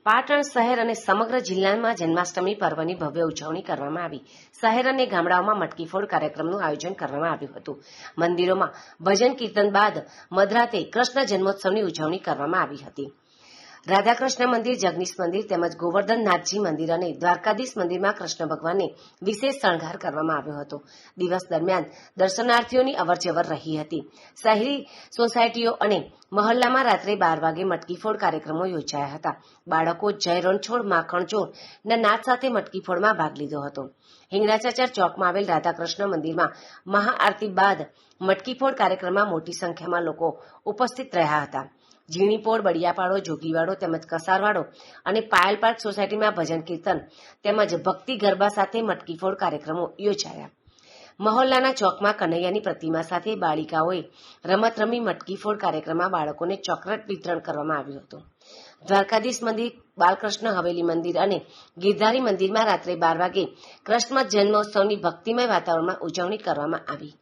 પાટણ શહેર અને સમગ્ર જિલ્લામાં જન્માષ્ટમી પર્વની ભવ્ય ઉજવણી કરવામાં આવી. શહેર અને ગામડાઓમાં મટકી ફોડ કાર્યક્રમનું આયોજન કરવામાં આવ્યું હતું. મંદિરોમાં ભજન કીર્તન બાદ મધરાતે કૃષ્ણ જન્મોત્સવની ઉજવણી કરવામાં આવી હતી. રાધાકૃષ્ણ મંદિર, જગદીશ મંદિર તેમજ ગોવર્ધનનાથજી મંદિર અને દ્વારકાધીશ મંદિરમાં કૃષ્ણ ભગવાનને વિશેષ શણગાર કરવામાં આવ્યો હતો. દિવસ દરમિયાન દર્શનાર્થીઓની અવરજવર રહી હતી. શહેરી સોસાયટીઓ અને મહોલ્લામાં રાત્રે 12 વાગે મટકી ફોડ કાર્યક્રમો યોજાયા હતા. બાળકો જય રણછોડ માખણ ચોરના નાદ સાથે મટકી ફોડમાં ભાગ લીધો હતો. હિંગળાચાચર ચોકમાં આવેલ રાધાકૃષ્ણ મંદિરમાં મહાઆરતી બાદ મટકી ફોડ કાર્યક્રમમાં મોટી સંખ્યામાં લોકો ઉપસ્થિત રહ્યા હતા. ઝીણીપોળ, બળિયાપાડો, જોગીવાડો તેમજ કસારવાડો અને પાયલ પાર્ક સોસાયટીમાં ભજન કીર્તન તેમજ ભક્તિ ગરબા સાથે મટકી ફોડ કાર્યક્રમો યોજાયા. મહોલ્લાના ચોકમાં કનૈયાની પ્રતિમા સાથે બાળિકાઓએ રમત રમી મટકી ફોડ કાર્યક્રમમાં બાળકોને ચોકલેટ વિતરણ કરવામાં આવ્યું હતું. દ્વારકાધીશ મંદિર, બાલકૃષ્ણ હવેલી મંદિર અને ગિરધારી મંદિરમાં રાત્રે 12 વાગે કૃષ્ણ જન્મોત્સવની ભક્તિમય વાતાવરણમાં ઉજવણી કરવામાં આવી.